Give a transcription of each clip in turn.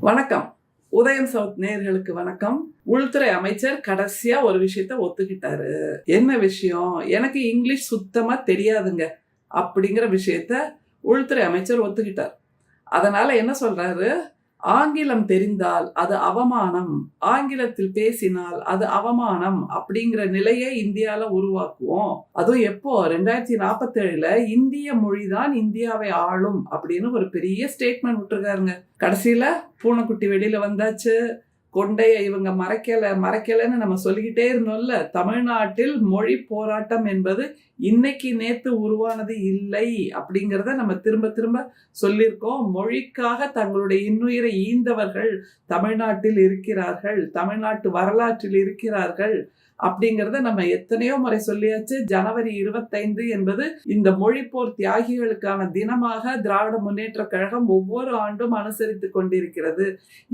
வணக்கம். உதயம் சவுத் நேயர்களுக்கு வணக்கம். உள்துறை அமைச்சர் கடைசியா ஒரு விஷயத்த ஒத்துக்கிட்டாரு. என்ன விஷயம்? எனக்கு இங்கிலீஷ் சுத்தமா தெரியாதுங்க அப்படிங்கிற விஷயத்த உள்துறை அமைச்சர் ஒத்துக்கிட்டார். அதனால என்ன சொல்றாரு? ஆங்கிலம் தெரிந்தால் அது அவமானம், ஆங்கிலத்தில் பேசினால் அது அவமானம் அப்படிங்கிற நிலையை இந்தியால உருவாக்குவோம். அதுவும் எப்போ 2047 இந்திய மொழிதான் இந்தியாவை ஆளும் அப்படின்னு ஒரு பெரிய ஸ்டேட்மெண்ட் விட்டுருக்காருங்க. கடைசியில பூனைக்குட்டி வெளியில வந்தாச்சு. கொண்டைய இவங்க மறைக்கலன்னு நம்ம சொல்லிக்கிட்டே இருந்தோம்ல. தமிழ்நாட்டில் மொழி போராட்டம் என்பது இன்னைக்கு நேத்து உருவானது இல்லை அப்படிங்கிறத நம்ம திரும்ப திரும்ப சொல்லியிருக்கோம். மொழிக்காக தங்களுடைய இன்னுயிரை ஈந்தவர்கள் தமிழ்நாட்டில் இருக்கிறார்கள், தமிழ்நாட்டு வரலாற்றில் இருக்கிறார்கள் அப்படிங்கிறத நம்ம எத்தனையோ முறை சொல்லியாச்சு. ஜனவரி 25 என்பது இந்த மொழிப்போர் தியாகிகளுக்கான தினமாக திராவிட முன்னேற்ற கழகம் ஒவ்வொரு ஆண்டும் அனுசரித்து கொண்டிருக்கிறது.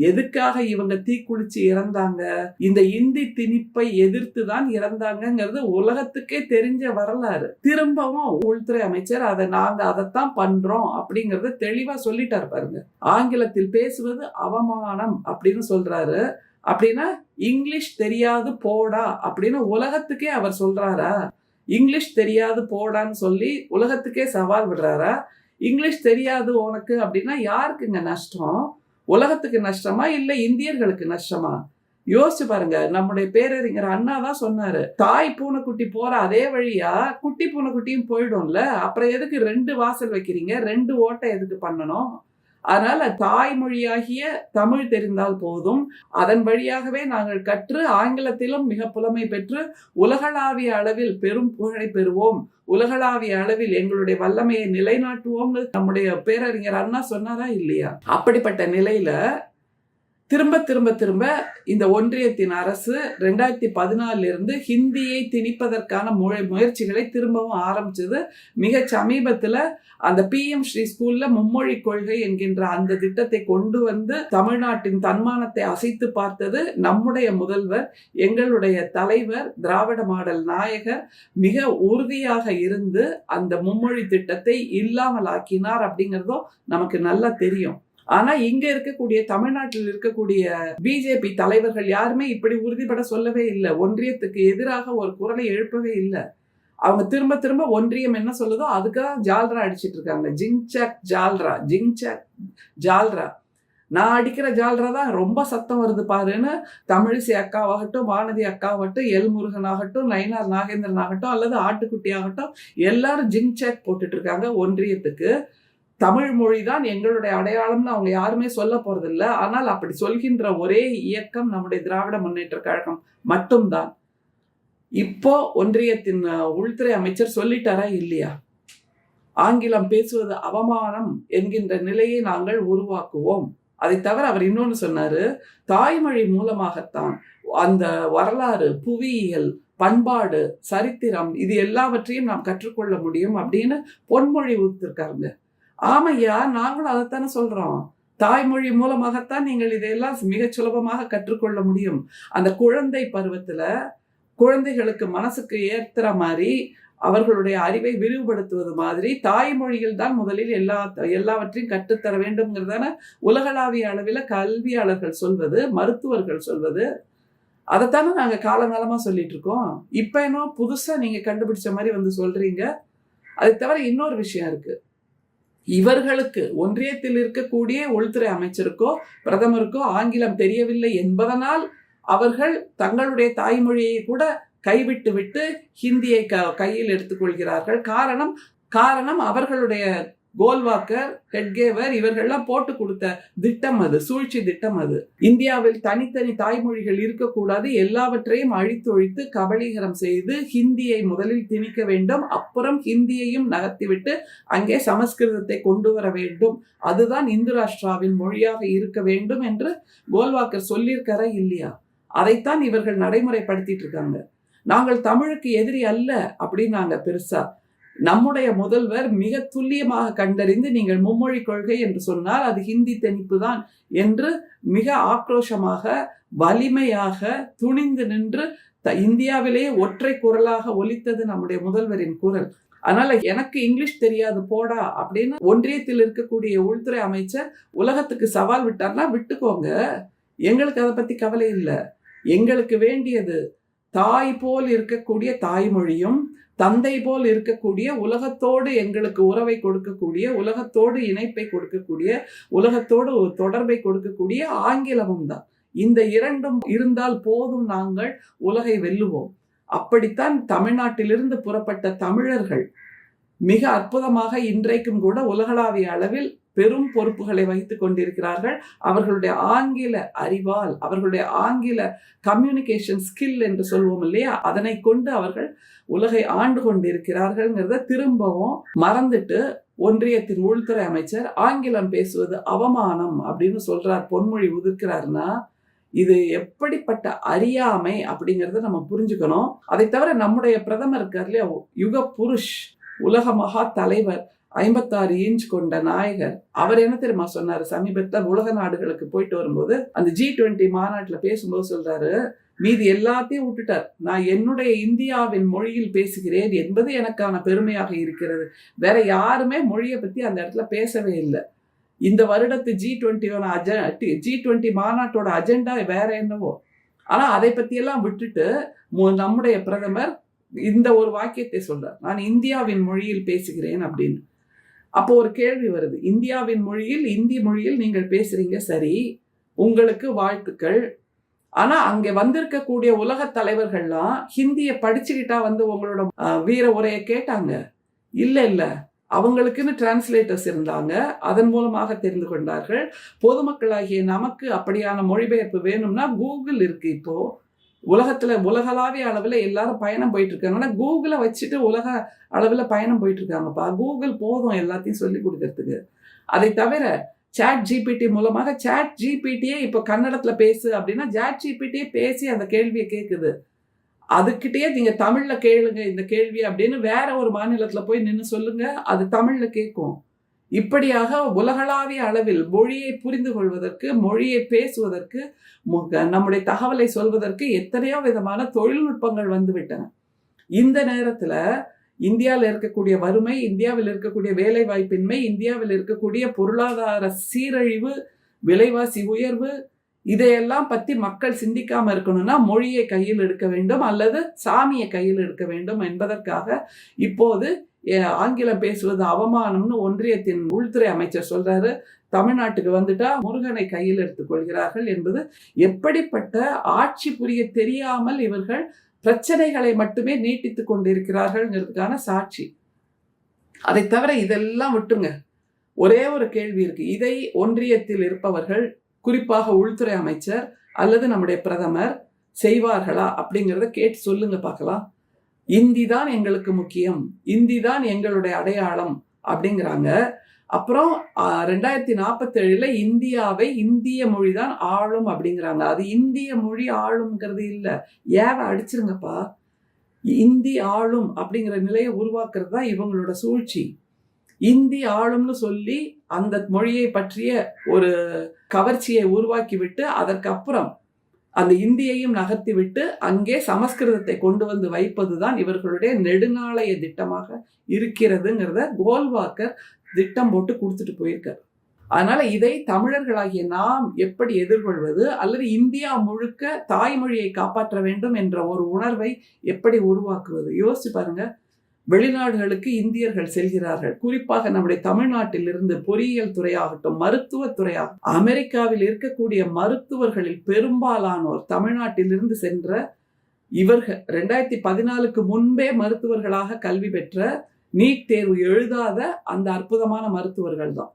எதுக்காக இவங்க தீக்குளிச்சு இறந்தாங்க? இந்த இந்தி திணிப்பை எதிர்த்து தான் இறந்தாங்கிறது உலகத்துக்கே தெரிஞ்ச வரலாறு. திரும்பவும் உள்துறை அமைச்சர் நாங்க அதைத்தான் பண்றோம் அப்படிங்கறத தெளிவா சொல்லிட்டார் பாருங்க. ஆங்கிலத்தில் பேசுவது அவமானம் அப்படின்னு சொல்றாரு. அப்படின்னா இங்கிலீஷ் தெரியாது போடா அப்படின்னு உலகத்துக்கே அவர் சொல்றாரா? இங்கிலீஷ் தெரியாது போடான்னு சொல்லி உலகத்துக்கே சவால் விடுறாரா? இங்கிலீஷ் தெரியாது உனக்கு அப்படின்னா யாருக்குங்க நஷ்டம்? உலகத்துக்கு நஷ்டமா இல்ல இந்தியர்களுக்கு நஷ்டமா? யோசிச்சு பாருங்க. நம்முடைய பேரறிஞர் அண்ணா தான் சொன்னாரு, தாய் பூனைக்குட்டி போற அதே வழியா குட்டி பூனைக்குட்டியும் போயிடும்ல, அப்புறம் எதுக்கு 2 வாசல் வைக்கிறீங்க? 2 ஓட்டை எதுக்கு பண்ணணும்? அதனால தாய்மொழியாகிய தமிழ் தெரிந்தால் போதும். அதன் வழியாகவே நாங்கள் கற்று ஆங்கிலத்திலும் மிக புலமை பெற்று உலகளாவிய அளவில் பெரும் புகழை பெறுவோம், உலகளாவிய அளவில் எங்களுடைய வல்லமையை நிலைநாட்டுவோம்னு நம்முடைய பேரறிஞர் அண்ணா சொன்னாரா இல்லையா? அப்படிப்பட்ட நிலையில திரும்ப திரும்ப திரும்ப இந்த ஒன்றியத்தின் அரசு 2014 இருந்து ஹிந்தியை திணிப்பதற்கான முயற்சிகளை திரும்பவும் ஆரம்பிச்சது. மிக சமீபத்துல அந்த PM ஸ்ரீ ஸ்கூல்ல மும்மொழி கொள்கை என்கின்ற அந்த திட்டத்தை கொண்டு வந்து தமிழ்நாட்டின் தன்மானத்தை அசைத்து பார்த்தது நம்முடைய முதல்வர், எங்களுடைய தலைவர், திராவிட மாடல் நாயகர் மிக உறுதியாக இருந்து அந்த மும்மொழி திட்டத்தை இல்லாமல் ஆக்கினார் அப்படிங்கிறதோ நமக்கு நல்லா தெரியும். ஆனா இங்க இருக்கக்கூடிய தமிழ்நாட்டில் இருக்கக்கூடிய பிஜேபி தலைவர்கள் யாருமே இப்படி உறுதிப்பட சொல்லவே இல்லை. ஒன்றியத்துக்கு எதிராக ஒரு குரலை எழுப்பவே இல்லை. அவங்க திரும்ப திரும்ப ஒன்றியம் என்ன சொல்லுதோ அதுக்குதான் ஜால்ரா அடிச்சிட்டு இருக்காங்க. ஜிங்சக் ஜால்ரா, ஜிங்சக் ஜால்ரா. நான் அடிக்கிற ஜால்ரா தான் ரொம்ப சத்தம் வருது பாருன்னு தமிழிசை அக்காவாகட்டும், வானதி அக்காவாகட்டும், எல் முருகன் ஆகட்டும், நயினார் நாகேந்திரன் ஆகட்டும், அல்லது ஆட்டுக்குட்டி ஆகட்டும், எல்லாரும் ஜிங்சக் போட்டுட்டு இருக்காங்க ஒன்றியத்துக்கு. தமிழ் மொழி தான் எங்களுடைய அடையாளம்னு அவங்க யாருமே சொல்ல போறதில்லை. ஆனால் அப்படி சொல்கின்ற ஒரே இயக்கம் நம்முடைய திராவிட முன்னேற்ற கழகம் மட்டும்தான். இப்போ ஒன்றியத்தின் உள்துறை அமைச்சர் சொல்லிட்டாரா இல்லையா? ஆங்கிலம் பேசுவது அவமானம் என்கின்ற நிலையை நாங்கள் உருவாக்குவோம். அதை தவிர அவர் இன்னொன்னு சொன்னாரு, தாய்மொழி மூலமாகத்தான் அந்த வரலாறு, புவியியல், பண்பாடு, சரித்திரம் இது எல்லாவற்றையும் நாம் கற்றுக்கொள்ள முடியும் அப்படின்னு பொன்மொழி ஊத்திருக்காருங்க. ஆமையா, நாங்களும் அதைத்தானே சொல்றோம். தாய்மொழி மூலமாகத்தான் நீங்கள் இதையெல்லாம் மிக சுலபமாக கற்றுக்கொள்ள முடியும். அந்த குழந்தை பருவத்துல குழந்தைகளுக்கு மனசுக்கு ஏற்ற மாதிரி அவர்களுடைய அறிவை விரிவுபடுத்துவது மாதிரி தாய்மொழியில் தான் முதலில் எல்லாவற்றையும் கற்றுத்தர வேண்டும்ங்கிறதான உலகளாவிய அளவில் கல்வியாளர்கள் சொல்வது, மருத்துவர்கள் சொல்வது. அதைத்தானே நாங்க காலங்காலமா சொல்லிட்டு இருக்கோம். இப்ப என்ன புதுசா நீங்க கண்டுபிடிச்ச மாதிரி வந்து சொல்றீங்க? அதை தவிர இன்னொரு விஷயம் இருக்கு. இவர்களுக்கு ஒன்றியத்தில் இருக்கக்கூடிய உள்துறை அமைச்சருக்கோ பிரதமருக்கோ ஆங்கிலம் தெரியவில்லை என்பதனால் அவர்கள் தங்களுடைய தாய்மொழியை கூட கைவிட்டு விட்டு ஹிந்தியை கையில் எடுத்துக்கொள்கிறார்கள். காரணம் அவர்களுடைய கோல்வாக்கர், ஹெட்கேவர் இவர்கள்லாம் போட்டு கொடுத்த திட்டம் அது, சூழ்ச்சி திட்டம் அது. இந்தியாவில் தனித்தனி தாய்மொழிகள் இருக்கக்கூடாது, எல்லாவற்றையும் அழித்தொழித்து கபலீகரம் செய்து ஹிந்தியை முதலில் திணிக்க வேண்டும், அப்புறம் ஹிந்தியையும் நகர்த்திவிட்டு அங்கே சமஸ்கிருதத்தை கொண்டு வர வேண்டும், அதுதான் இந்து ராஷ்டிராவின் மொழியாக இருக்க வேண்டும் என்று கோல்வாக்கர் சொல்லியிருக்காரா இல்லையா? அதைத்தான் இவர்கள் நடைமுறைப்படுத்திட்டு இருக்காங்க. நாங்கள் தமிழுக்கு எதிரி அல்ல அப்படின்னு நாங்க பெருசா. நம்முடைய முதல்வர் மிக துல்லியமாக கண்டறிந்து நீங்கள் மும்மொழி கொள்கை என்று சொன்னால் அது ஹிந்தி திணிப்பு தான் என்று மிக ஆக்ரோஷமாக, வலிமையாக, துணிந்து நின்று இந்தியாவிலேயே ஒற்றை குரலாக ஒலித்தது நம்முடைய முதல்வரின் குரல். அதனால எனக்கு இங்கிலீஷ் தெரியாது போடா அப்படின்னு ஒன்றியத்தில் இருக்கக்கூடிய உள்துறை அமைச்சர் உலகத்துக்கு சவால் விட்டார்னா விட்டுக்கோங்க, எங்களுக்கு அதை பத்தி கவலை இல்லை. எங்களுக்கு வேண்டியது தாய் போல் இருக்கக்கூடிய தாய்மொழியும் தந்தை போல் இருக்கக்கூடிய உலகத்தோடு எங்களுக்கு உறவை கொடுக்கக்கூடிய, உலகத்தோடு இணைப்பை கொடுக்கக்கூடிய, உலகத்தோடு ஒரு தொடர்பை கொடுக்கக்கூடிய ஆங்கிலமும் தான். இந்த இரண்டும் இருந்தால் போதும், நாங்கள் உலகை வெல்லுவோம். அப்படித்தான் தமிழ்நாட்டிலிருந்து புறப்பட்ட தமிழர்கள் மிக அற்புதமாக இன்றைக்கும் கூட உலகளாவிய அளவில் பெரும் பொறுப்புகளை வகித்துக் கொண்டிருக்கிறார்கள். அவர்களுடைய ஆங்கில அறிவால், அவர்களுடைய ஆங்கில கம்யூனிகேஷன் ஸ்கில் என்று சொல்வோம் இல்லையா, அதனை கொண்டு அவர்கள் உலகை ஆண்டு கொண்டிருக்கிறார்கள்ங்கிறத திரும்பவும் மறந்துட்டு ஒன்றியத்தின் உள்துறை அமைச்சர் ஆங்கிலம் பேசுவது அவமானம் அப்படின்னு சொல்றார், பொன்மொழி உதிர்க்கிறார்னா இது எப்படிப்பட்ட அறியாமை அப்படிங்கறத நம்ம புரிஞ்சுக்கணும். அதை தவிர நம்முடைய பிரதமர் இருக்கார் இல்லையா, யுக புருஷ், உலக மகா தலைவர், 56 இன்ச் கொண்ட நாயகர், அவர் என்ன தெரியுமா சொன்னாரு? சமீபத்தில் உலக நாடுகளுக்கு போயிட்டு வரும்போது அந்த G20 மாநாட்டுல பேசும்போது சொல்றாரு, மீதி எல்லாத்தையும் விட்டுட்டார், நான் என்னுடைய இந்தியாவின் மொழியில் பேசுகிறேன் என்பது எனக்கான பெருமையாக இருக்கிறது. வேற யாருமே மொழியை பத்தி அந்த இடத்துல பேசவே இல்லை. இந்த வருடத்து G20 மாநாட்டோட அஜெண்டா வேற என்னவோ, ஆனா அதை பத்தியெல்லாம் விட்டுட்டு நம்முடைய பிரதமர் இந்த ஒரு வாக்கியத்தை சொல்றார், நான் இந்தியாவின் மொழியில் பேசுகிறேன் அப்படின்னு. அப்போ ஒரு கேள்வி வருது, இந்தியாவின் மொழியில், இந்தி மொழியில் நீங்கள் பேசுறீங்க, சரி, உங்களுக்கு வாழ்த்துக்கள். ஆனா அங்க வந்திருக்கக்கூடிய உலக தலைவர்கள்லாம் ஹிந்தியை படிச்சுக்கிட்டா வந்து உங்களோட வீர உரையை கேட்டாங்க? இல்ல, அவங்களுக்குன்னு டிரான்ஸ்லேட்டர்ஸ் இருந்தாங்க, அதன் மூலமாக தெரிந்து கொண்டார்கள். பொதுமக்களாகிய நமக்கு அப்படியான மொழிபெயர்ப்பு வேணும்னா கூகுள் இருக்கு. இப்போ உலகளாவிய அளவில் எல்லாரும் பயணம் போயிட்டு இருக்காங்கன்னா கூகுளை வச்சுட்டு உலக அளவில் பயணம் போயிட்டு இருக்காங்கப்பா. கூகுள் போதும் எல்லாத்தையும் சொல்லி கொடுக்கறதுக்கு. அதை தவிர சாட் ஜிபிடி மூலமாக, சாட் ஜிபிடியே இப்போ கன்னடத்துல பேசு அப்படின்னா சாட் ஜிபிடியே பேசி அந்த கேள்வியை கேட்குது. அதுக்கிட்டே நீங்க தமிழ்ல கேளுங்க இந்த கேள்வி அப்படின்னு வேற ஒரு மாநிலத்துல போய் நின்று சொல்லுங்க, அது தமிழ்ல கேட்கும். இப்படியாக உலகளாவிய அளவில் மொழியை புரிந்து கொள்வதற்கு, மொழியை பேசுவதற்கு, நம்முடைய தகவலை சொல்வதற்கு எத்தனையோ விதமான தொழில்நுட்பங்கள் வந்துவிட்டன. இந்த நேரத்துல இந்தியாவில் இருக்கக்கூடிய வறுமை, இந்தியாவில் இருக்கக்கூடிய வேலை வாய்ப்பின்மை, இந்தியாவில் இருக்கக்கூடிய பொருளாதார சீரழிவு, விலைவாசி உயர்வு, இதையெல்லாம் பத்தி மக்கள் சிந்திக்காம இருக்கணும்னா மொழியை கையில் எடுக்க வேண்டும் அல்லது சாமியை கையில் எடுக்க வேண்டும் என்பதற்காக இப்போது ஆங்கிலம் பேசுவது அவமானம்னு ஒன்றியத்தின் உள்துறை அமைச்சர் சொல்றாரு. தமிழ்நாட்டுக்கு வந்துட்டா முருகனை கையில் எடுத்துக் கொள்கிறார்கள் என்பது எப்படிப்பட்ட ஆட்சி புரிய தெரியாமல் இவர்கள் பிரச்சனைகளை மட்டுமே நீட்டித்துக் கொண்டிருக்கிறார்கள்ங்கிறதுக்கான சாட்சி. அதை தவிர இதெல்லாம் விட்டுங்க, ஒரே ஒரு கேள்வி இருக்கு. இதை ஒன்றியத்தில் இருப்பவர்கள், குறிப்பாக உள்துறை அமைச்சர் அல்லது நம்முடைய பிரதமர் செய்வார்களா அப்படிங்கிறத கேட்டு சொல்லுங்க பார்க்கலாம். இந்தி தான் எங்களுக்கு முக்கியம், இந்தி தான் எங்களுடைய அடையாளம் அப்படிங்கிறாங்க. அப்புறம் 2047 இந்தியாவை இந்திய மொழி தான் ஆளும் அப்படிங்கிறாங்க. அது இந்திய மொழி ஆளும்ங்கிறது இல்லை, அடிச்சிருங்கப்பா. இந்தி ஆளும் அப்படிங்கிற நிலையை உருவாக்குறது தான் இவங்களோட சூழ்ச்சி. இந்தி ஆளும்னு சொல்லி அந்த மொழியை பற்றிய ஒரு கவர்ச்சியை உருவாக்கி விட்டு அதற்கப்புறம் அந்த இந்தியையும் நகர்த்தி விட்டு அங்கே சமஸ்கிருதத்தை கொண்டு வந்து வைப்பதுதான் இவர்களுடைய நெடுநாளைய திட்டமாக இருக்கிறதுங்கிறத கோல்வாக்கர் திட்டம் போட்டு கொடுத்துட்டு போயிருக்கார். அதனால இதை தமிழர்களாகிய நாம் எப்படி எதிர்கொள்வது, அல்லது இந்தியா முழுக்க தாய்மொழியை காப்பாற்ற வேண்டும் என்ற ஒரு உணர்வை எப்படி உருவாக்குவது? யோசிச்சு பாருங்க. வெளிநாடுகளுக்கு இந்தியர்கள் செல்கிறார்கள். குறிப்பாக நம்முடைய தமிழ்நாட்டில் இருந்து பொறியியல் துறையாகட்டும், மருத்துவத்துறையாகட்டும், அமெரிக்காவில் இருக்கக்கூடிய மருத்துவர்களில் பெரும்பாலானோர் தமிழ்நாட்டிலிருந்து சென்ற இவர்கள் 2014 முன்பே மருத்துவர்களாக கல்வி பெற்ற, நீட் தேர்வு எழுதாத அந்த அற்புதமான மருத்துவர்கள் தான்.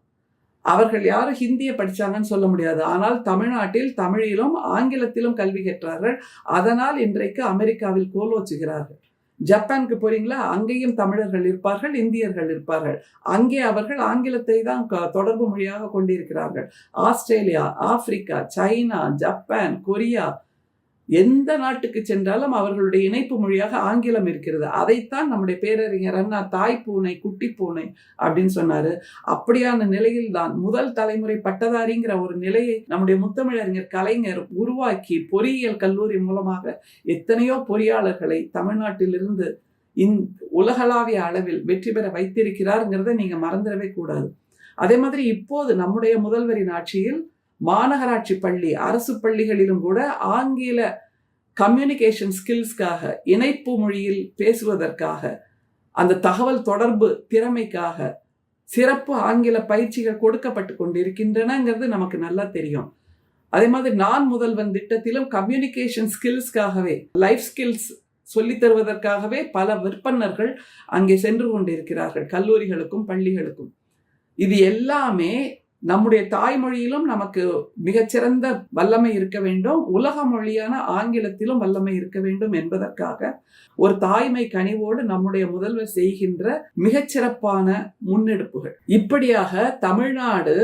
அவர்கள் யாரும் ஹிந்தியை படிச்சாங்கன்னு சொல்ல முடியாது. ஆனால் தமிழ்நாட்டில் தமிழிலும் ஆங்கிலத்திலும் கல்வி கற்றார்கள். அதனால் இன்றைக்கு அமெரிக்காவில் கோலோச்சுகிறார்கள். ஜப்பானுக்கு போறீங்களா, அங்கேயும் தமிழர்கள் இருப்பார்கள், இந்தியர்கள் இருப்பார்கள். அங்கே அவர்கள் ஆங்கிலத்தை தான் தொடர்பு மொழியாக கொண்டிருக்கிறார்கள். Australia, Africa, China, Japan, Korea, எந்த நாட்டுக்கு சென்றாலும் அவர்களுடைய இணைப்பு மொழியாக ஆங்கிலம் இருக்கிறது. அதைத்தான் நம்முடைய பேரறிஞர் அண்ணா தாய் பூனை குட்டி பூனை அப்படின்னு சொன்னாரு. அப்படியான நிலையில் தான் முதல் தலைமுறை பட்டதாரிங்கிற ஒரு நிலையை நம்முடைய முத்தமிழறிஞர் கலைஞர் உருவாக்கி பொறியியல் கல்லூரி மூலமாக எத்தனையோ பொறியாளர்களை தமிழ்நாட்டிலிருந்து உலகளாவிய அளவில் வெற்றி பெற வைத்திருக்கிறார்ங்கிறத நீங்க மறந்துடவே கூடாது. அதே மாதிரி இப்போது நம்முடைய முதல்வரின் ஆட்சியில் மாநகராட்சி பள்ளி, அரசு பள்ளிகளிலும் கூட ஆங்கில கம்யூனிகேஷன் ஸ்கில்ஸ்க்காக, இணைப்பு மொழியில் பேசுவதற்காக, அந்த தகவல் தொடர்பு திறமைக்காக சிறப்பு ஆங்கில பயிற்சிகள் கொடுக்கப்பட்டு கொண்டிருக்கின்றனங்கிறது நமக்கு நல்லா தெரியும். அதே மாதிரி நான் முதல்வன் திட்டத்திலும் கம்யூனிகேஷன் ஸ்கில்ஸ்க்காகவே, லைஃப் ஸ்கில்ஸ் சொல்லித் தருவதற்காகவே பல விற்பனர்கள் அங்கே சென்று கொண்டிருக்கிறார்கள், கல்லூரிகளுக்கும் பள்ளிகளுக்கும். இது எல்லாமே நம்முடைய தாய்மொழியிலும் நமக்கு மிகச்சிறந்த வல்லமை இருக்க வேண்டும், உலக மொழியான ஆங்கிலத்திலும் வல்லமை இருக்க வேண்டும் என்பதற்காக ஒரு தாய்மை கனிவோடு நம்முடைய முதல்வர் செய்கின்ற மிகச்சிறப்பான முன்னெடுப்புகள். இப்படியாக தமிழ்நாடு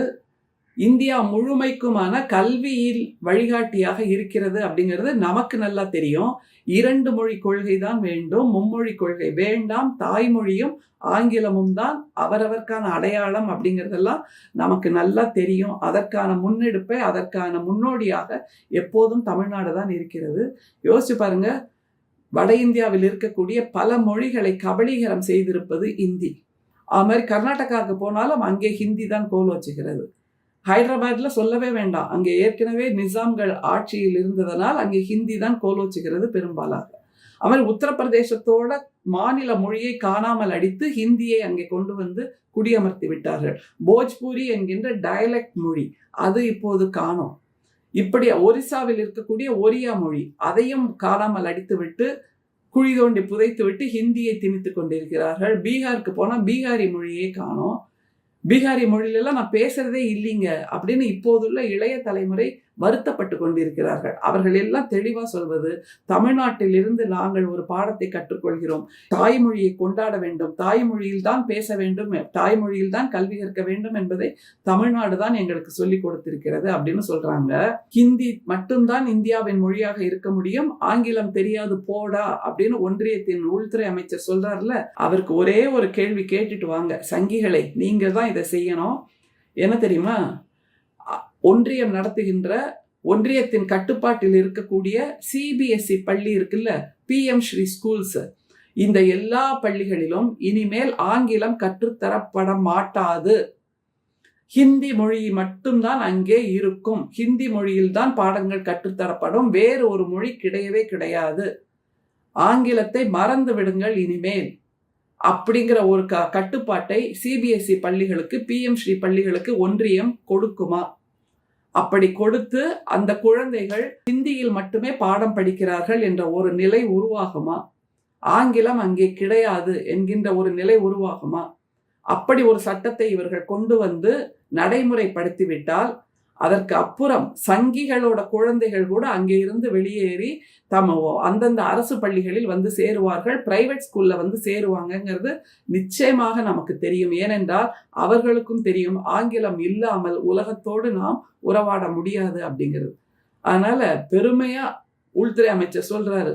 இந்தியா முழுமைக்குமான கல்வியில் வழிகாட்டியாக இருக்கிறது அப்படிங்கிறது நமக்கு நல்லா தெரியும். 2 மொழி கொள்கை தான் வேண்டும், மும்மொழி கொள்கை வேண்டாம், தாய்மொழியும் ஆங்கிலமும் தான் அவரவர்க்கான அடையாளம் அப்படிங்கிறதெல்லாம் நமக்கு நல்லா தெரியும். அதற்கான முன்னெடுப்பை, அதற்கான முன்னோடியாக எப்போதும் தமிழ்நாடு தான் இருக்கிறது. யோசிச்சு பாருங்க, வட இந்தியாவில் இருக்கக்கூடிய பல மொழிகளை கபலீகரம் செய்திருப்பது இந்தி. அது மாதிரி கர்நாடகாவுக்கு போனாலும் அங்கே ஹிந்தி தான் கோல் வச்சுக்கிறது. ஹைதராபாத்ல சொல்லவே வேண்டாம், அங்கே ஏற்கனவே நிசாம்கள் ஆட்சியில் இருந்ததனால் அங்கே ஹிந்தி தான் கோல் வச்சுக்கிறது பெரும்பாலாக. அவர் உத்தரப்பிரதேசத்தோட மாநில மொழியை காணாமல் அடித்து ஹிந்தியை அங்கே கொண்டு வந்து குடியமர்த்தி விட்டார்கள். போஜ்பூரி என்கின்ற டயலெக்ட் மொழி அது இப்போது காணோம். இப்படி ஒரிசாவில் இருக்கக்கூடிய ஒரியா மொழி அதையும் காணாமல் அடித்து விட்டு, குழி தோண்டி புதைத்து விட்டு ஹிந்தியை திணித்து கொண்டிருக்கிறார்கள். பீகாருக்கு போனால் பீகாரி மொழியே காணோம். பீகாரி மொழியிலெல்லாம் நான் பேசுறதே இல்லைங்க அப்படின்னு இப்போதுள்ள இளைய தலைமுறை வருத்தப்பட்டு கொண்டிருக்கிறார்கள். அவர்கள் எல்லாம் தெளிவா சொல்வது, தமிழ்நாட்டில் இருந்து நாங்கள் ஒரு பாடத்தை கற்றுக்கொள்கிறோம், தாய்மொழியை கொண்டாட வேண்டும், தாய்மொழியில் தான் பேச வேண்டும், தாய்மொழியில் தான் கல்வி கற்க வேண்டும் என்பதை தமிழ்நாடு தான் எங்களுக்கு சொல்லிக் கொடுத்திருக்கிறது அப்படின்னு சொல்றாங்க. ஹிந்தி மட்டும்தான் இந்தியாவின் மொழியாக இருக்க முடியும், ஆங்கிலம் தெரியாது போடா அப்படின்னு ஒன்றியத்தின் உள்துறை அமைச்சர் சொல்றாருல, அவருக்கு ஒரே ஒரு கேள்வி கேட்டுட்டு வாங்க, சங்கிகளை நீங்க தான் இதை செய்யணும். என்ன தெரியுமா, ஒன்றியம் நடத்துகின்ற, ஒன்றியத்தின் கட்டுப்பாட்டில் இருக்கக்கூடிய சிபிஎஸ்இ பள்ளி இருக்குல்ல, PM ஸ்ரீ ஸ்கூல்ஸ், இந்த எல்லா பள்ளிகளிலும் இனிமேல் ஆங்கிலம் கற்றுத்தரப்பட மாட்டாது, ஹிந்தி மொழி மட்டும்தான் அங்கே இருக்கும், ஹிந்தி மொழியில் தான் பாடங்கள் கற்றுத்தரப்படும், வேறு ஒரு மொழி கிடையவே கிடையாது, ஆங்கிலத்தை மறந்து விடுங்கள் இனிமேல் அப்படிங்கிற ஒரு கட்டுப்பாட்டை சிபிஎஸ்இ பள்ளிகளுக்கு, PM ஸ்ரீ பள்ளிகளுக்கு ஒன்றியம் கொடுக்குமா? அப்படி கொடுத்து அந்த குழந்தைகள் ஹிந்தியில் மட்டுமே பாடம் படிக்கிறார்கள் என்ற ஒரு நிலை உருவாகுமா? ஆங்கிலம் அங்கே கிடையாது என்கின்ற ஒரு நிலை உருவாகுமா? அப்படி ஒரு சட்டத்தை இவர்கள் கொண்டு வந்து நடைமுறைப்படுத்திவிட்டால் அதற்கு அப்புறம் சங்கிகளோட குழந்தைகள் கூட அங்கே இருந்து வெளியேறி அந்தந்த அரசு பள்ளிகளில் வந்து சேருவார்கள், பிரைவேட் ஸ்கூல்ல வந்து சேருவாங்கங்கிறது நிச்சயமாக நமக்கு தெரியும். ஏனென்றால் அவர்களுக்கும் தெரியும் ஆங்கிலம் இல்லாமல் உலகத்தோடு நாம் உறவாட முடியாது அப்படிங்கிறது. அதனால பெருமையா உள்துறை அமைச்சர் சொல்றாரு,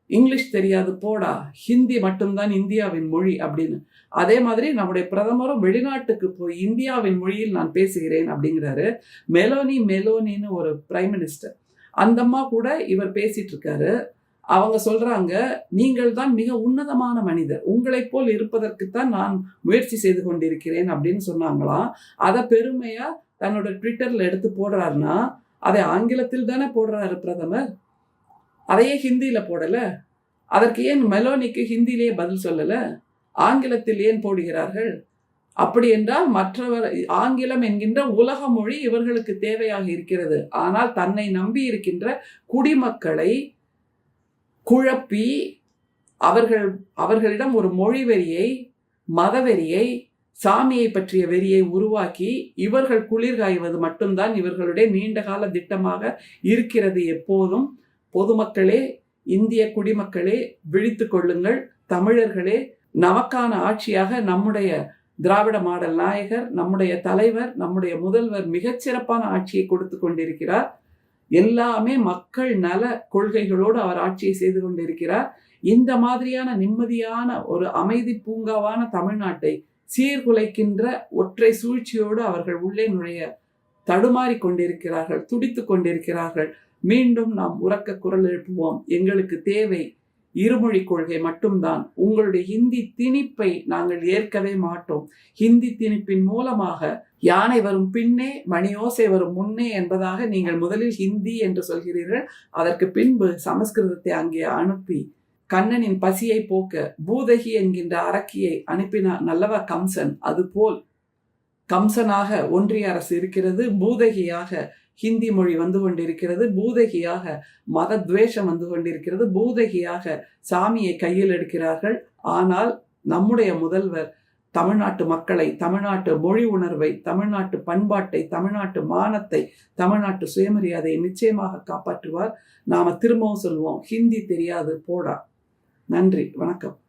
இங்கிலீஷ் தெரியாது போடா, ஹிந்தி மட்டும்தான் இந்தியாவின் மொழி அப்படின்னு. அதே மாதிரி நம்முடைய பிரதமரும் வெளிநாட்டுக்கு போய் இந்தியாவின் மொழியில் நான் பேசுகிறேன் அப்படிங்கிறாரு. மெலோனின்னு ஒரு பிரைம் மினிஸ்டர், அந்த அம்மா கூட இவர் பேசிட்டு இருக்காரு. அவங்க சொல்றாங்க, நீங்கள் தான் மிக உன்னதமான மனிதர், உங்களை போல் இருப்பதற்குத்தான் நான் முயற்சி செய்து கொண்டிருக்கிறேன் அப்படின்னு சொன்னாங்களாம். அதை பெருமையா தன்னோட ட்விட்டர்ல எடுத்து போடுறாருன்னா அதை ஆங்கிலத்தில் தானே போடுறாரு பிரதமர், அதையே ஹிந்தியில போடல. அதற்கு ஏன் மெலோனிக்கு ஹிந்தியிலேயே பதில் சொல்லல, ஆங்கிலத்தில் ஏன் போடுகிறார்கள்? அப்படி என்றால் மற்றவர் ஆங்கிலம் என்கின்ற உலக மொழி இவர்களுக்கு தேவையாக இருக்கிறது. ஆனால் தன்னை நம்பி இருக்கின்ற குடிமக்களை குழப்பி அவர்களிடம் ஒரு மொழி வெறியை, மதவெறியை, சாமியை பற்றிய வெறியை உருவாக்கி இவர்கள் குளிர்காய்வது மட்டும்தான் இவர்களுடைய நீண்டகால திட்டமாக இருக்கிறது. எப்போதும் பொதுமக்களே, இந்திய குடிமக்களே விழித்து கொள்ளுங்கள். தமிழர்களே, நமக்கான ஆட்சியாக நம்முடைய திராவிட மாடல் நாயகர், நம்முடைய தலைவர், நம்முடைய முதல்வர் மிகச்சிறப்பான ஆட்சியை கொடுத்து கொண்டிருக்கிறார். எல்லாமே மக்கள் நல கொள்கைகளோடு அவர் ஆட்சியை செய்து கொண்டிருக்கிறார். இந்த மாதிரியான நிம்மதியான ஒரு அமைதி பூங்காவான தமிழ்நாட்டை சீர்குலைக்கின்ற ஒற்றை சூழ்ச்சியோடு அவர்கள் உள்ளே நுழைய தடுமாறி கொண்டிருக்கிறார்கள், துடித்து கொண்டிருக்கிறார்கள். மீண்டும் நாம் உரக்க குரல் எழுப்புவோம். எங்களுக்கு தேவை இருமொழி கொள்கை மட்டும்தான். உங்களுடைய ஹிந்தி திணிப்பை நாங்கள் ஏற்கவே மாட்டோம். ஹிந்தி திணிப்பின் மூலமாக யானை வரும் பின்னே மணியோசை வரும் முன்னே என்பதாக நீங்கள் முதலில் ஹிந்தி என்று சொல்கிறீர்கள். அதற்கு பின்பு சமஸ்கிருதத்தை அங்கே அனுப்பி கண்ணனின் பசியை போக்க பூதகி என்கின்ற அரக்கியை அனுப்பினான் நல்லவா கம்சன். அதுபோல் கம்சனாக ஒன்றிய அரசு இருக்கிறது, பூதகியாக ஹிந்தி மொழி வந்து கொண்டிருக்கிறது, பூதகியாக மத துவேஷம் வந்து கொண்டிருக்கிறது, பூதகியாக சாமியை கையில் எடுக்கிறார்கள். ஆனால் நம்முடைய முதல்வர் தமிழ்நாட்டு மக்களை, தமிழ்நாட்டு மொழி உணர்வை, தமிழ்நாட்டு பண்பாட்டை, தமிழ்நாட்டு மானத்தை, தமிழ்நாட்டு சுயமரியாதையை நிச்சயமாக காப்பாற்றுவார். நாம திரும்பவும் சொல்வோம், ஹிந்தி தெரியாது போடா. நன்றி, வணக்கம்.